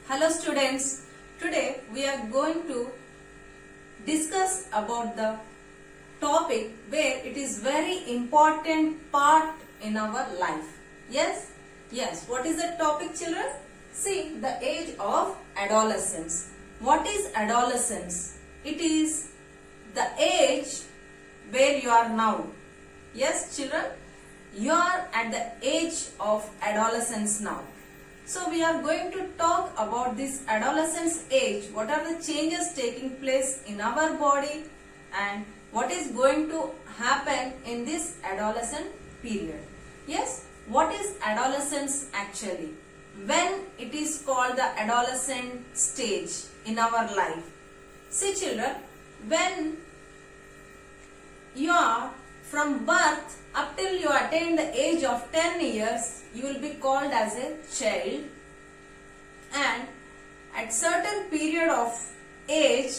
Hello students, today we are going to discuss about the topic where it is very important part in our life. Yes? Yes. What is the topic, children? See, the age of adolescence. What is adolescence? It is the age where you are now. Yes, children? You are at the age of adolescence now. So we are going to talk about this adolescence age. What are the changes taking place in our body and what is going to happen in this adolescent period. Yes, what is adolescence actually? When it is called the adolescent stage in our life. See children, when you are from birth up till you attain the age of 10 years, you will be called as a child, and at certain period of age,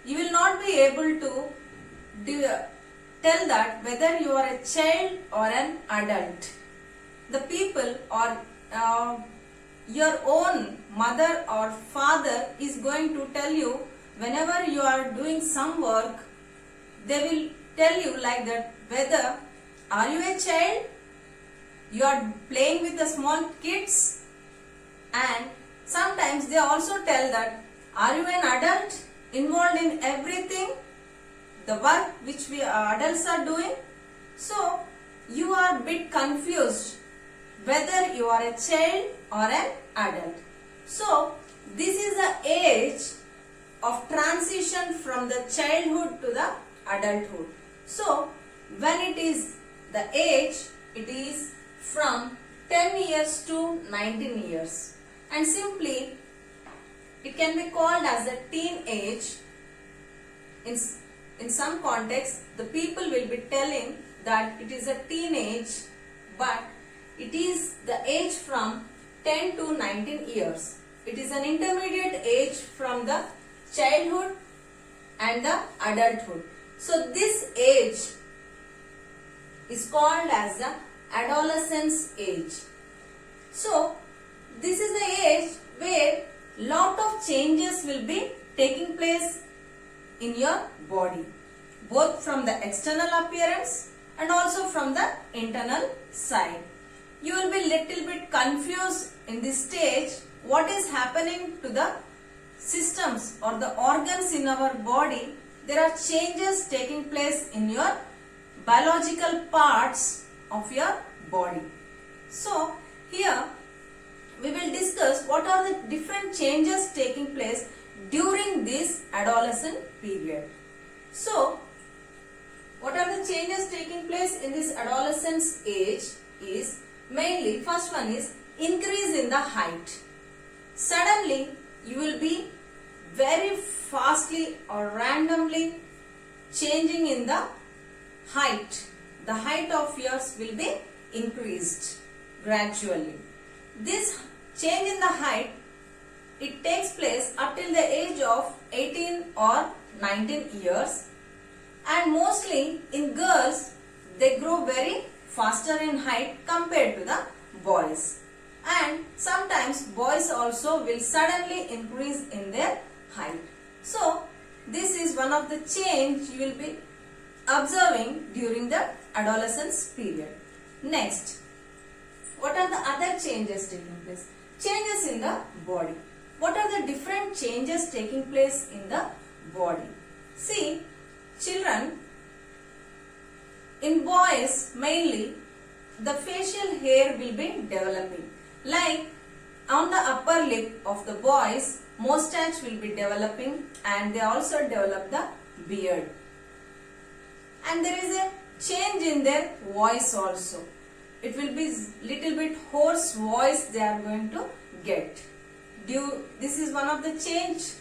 you will not be able to tell that whether you are a child or an adult. The people or your own mother or father is going to tell you whenever you are doing some work, they will tell you like that whether are you a child, you are playing with the small kids, and sometimes they also tell that are you an adult involved in everything, the work which we adults are doing. So you are a bit confused whether you are a child or an adult. So this is the age of transition from the childhood to the adulthood. So when it is the age, it is from 10 years to 19 years, and simply it can be called as a teen age. In some context, the people will be telling that it is a teenage, but it is the age from 10 to 19 years. It is an intermediate age from the childhood and the adulthood. So this age is called as the adolescence age. So this is the age where lot of changes will be taking place in your body, both from the external appearance and also from the internal side. You will be little bit confused in this stage what is happening to the systems or the organs in our body. There are changes taking place in your biological parts of your body. So here we will discuss what are the different changes taking place during this adolescent period. So what are the changes taking place in this adolescence age is mainly, first one is increase in the height. Suddenly you will be very fastly or randomly changing in the height. The height of yours will be increased gradually. This change in the height, it takes place up till the age of 18 or 19 years, and mostly in girls they grow very faster in height compared to the boys, and sometimes boys also will suddenly increase in their height. So this is one of the change you will be observing during the adolescence period. Next, what are the other changes taking place? Changes in the body. What are the different changes taking place in the body? See, children, in boys mainly the facial hair will be developing. Like on the upper lip of the boys, mustache will be developing, and they also develop the beard. And there is a change in their voice also. It will be little bit hoarse voice they are going to get. This is one of the change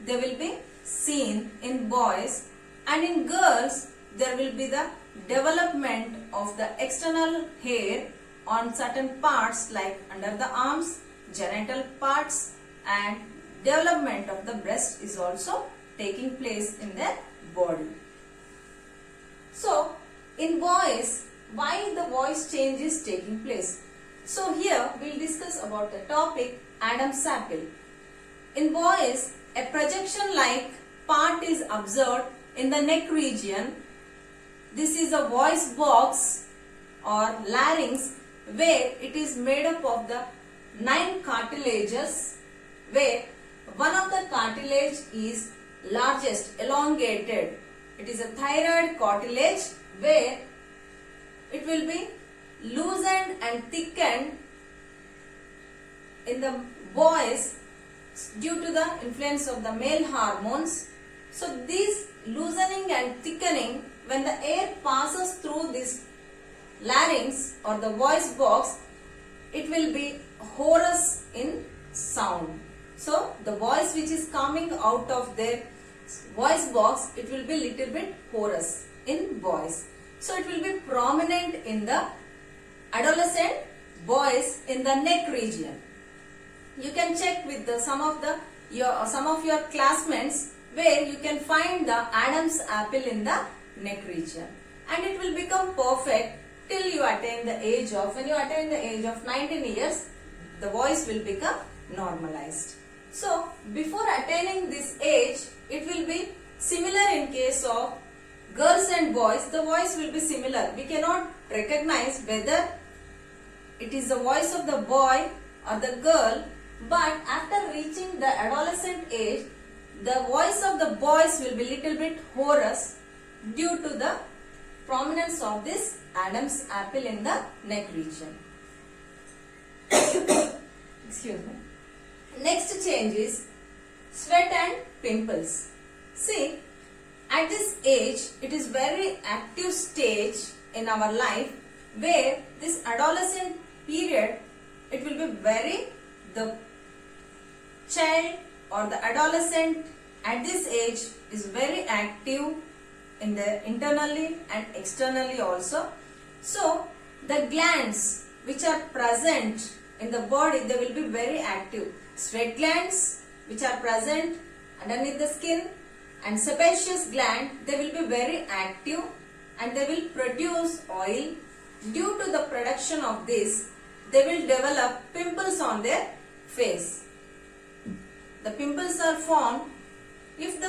they will be seen in boys, and in girls there will be the development of the external hair on certain parts like under the arms, genital parts, and development of the breast is also taking place in their body. So in boys, why the voice change is taking place? So here we will discuss about the topic Adam's apple. In boys, a projection-like part is observed in the neck region. This is a voice box or larynx, where it is made up of the 9 cartilages, where one of the cartilage is largest, elongated. It is a thyroid cartilage, where it will be loosened and thickened in the boys due to the influence of the male hormones. So this loosening and thickening, when the air passes through this larynx or the voice box, it will be hoarse in sound. So the voice which is coming out of their voice box, it will be little bit hoarse in boys. So it will be prominent in the adolescent boys in the neck region. You can check with some of your classmates, where you can find the Adam's apple in the neck region, and it will become perfect till you attain the age of, when you attain the age of 19 years, the voice will become normalized. So before attaining this age, it will be similar in case of girls and boys. The voice will be similar. We cannot recognize whether it is the voice of the boy or the girl, but after reaching the adolescent age, the voice of the boys will be little bit hoarse due to the prominence of this Adam's apple in the neck region. Excuse me. Next change is sweat and pimples. See, at this age, it is very active stage in our life, where this adolescent period, it will be the child or the adolescent at this age is very active in the internally and externally also. So the glands which are present in the body, they will be very active. Sweat glands which are present underneath the skin and sebaceous gland, they will be very active and they will produce oil. Due to the production of this, they will develop pimples on their face. The pimples are formed. If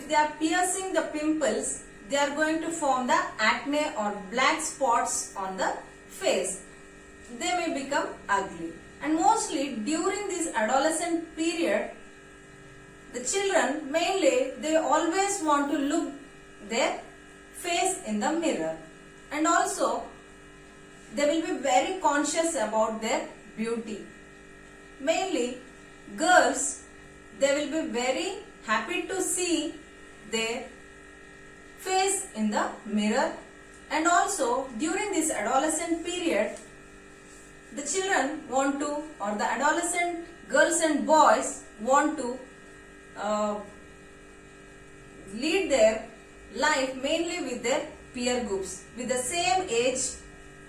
they are piercing the pimples, they are going to form the acne or black spots on the face. They may become ugly. And mostly during this adolescent period, the children mainly, they always want to look their face in the mirror. And also, they will be very conscious about their beauty. Mainly, girls, they will be very happy to see their face in the mirror. And also, during this adolescent period, the children want to, or the adolescent girls and boys want to lead their life mainly with their peer groups. With the same age,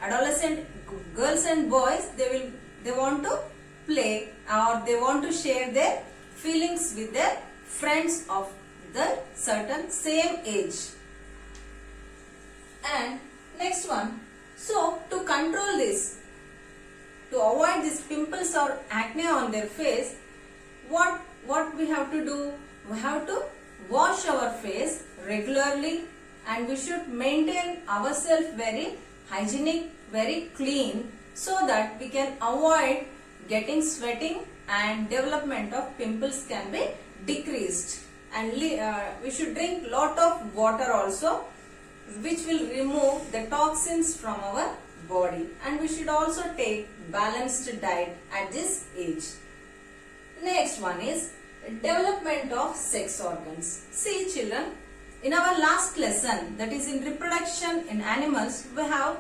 adolescent girls and boys, they want to play, or they want to share their feelings with their friends of the certain same age. And next one, so to control this, to avoid these pimples or acne on their face, what we have to do? We have to wash our face regularly, and we should maintain ourselves very hygienic, very clean, so that we can avoid getting sweating and development of pimples can be decreased. And we should drink lot of water also, which will remove the toxins from our body. And we should also take balanced diet at this age. Next one is development of sex organs. See children, in our last lesson, that is in reproduction in animals, we have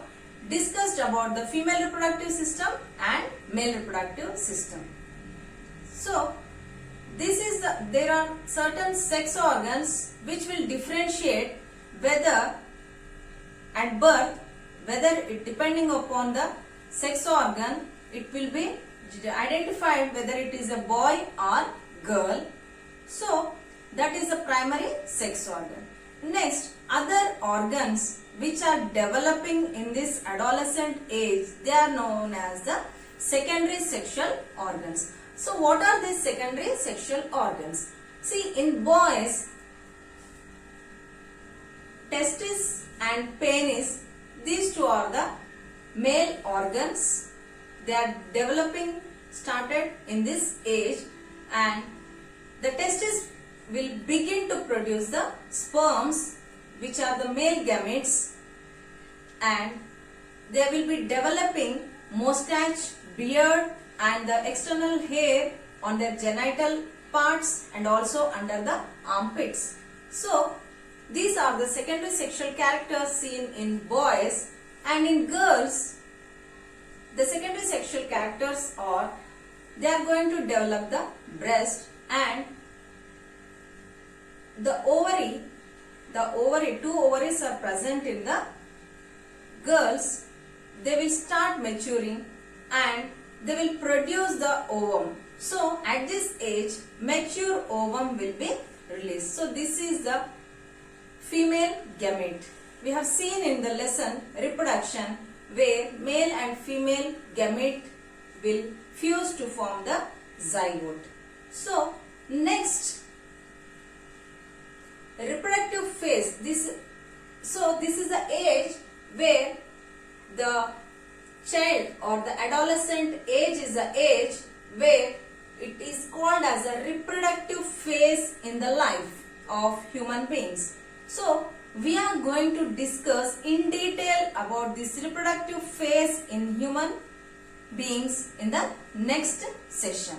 discussed about the female reproductive system and male reproductive system. So there are certain sex organs which will differentiate whether at birth, depending upon the sex organ, it will be identified whether it is a boy or girl. So that is the primary sex organ. Next, other organs which are developing in this adolescent age, they are known as the secondary sexual organs. So what are these secondary sexual organs? See, in boys, testis and penis, these two are the male organs. They are developing started in this age, and the testis will begin to produce the sperms, which are the male gametes, and they will be developing mustache, beard and the external hair on their genital parts and also under the armpits. So these are the secondary sexual characters seen in boys, and in girls the secondary sexual characters are they are going to develop the breast and the ovary. Two ovaries are present in the girls. They will start maturing and they will produce the ovum. So at this age, mature ovum will be released. So this is the female gamete. We have seen in the lesson reproduction where male and female gamete will fuse to form the zygote. So next, reproductive phase. This is the age where the child or the adolescent age is the age where it is called as a reproductive phase in the life of human beings. So we are going to discuss in detail about this reproductive phase in human beings in the next session.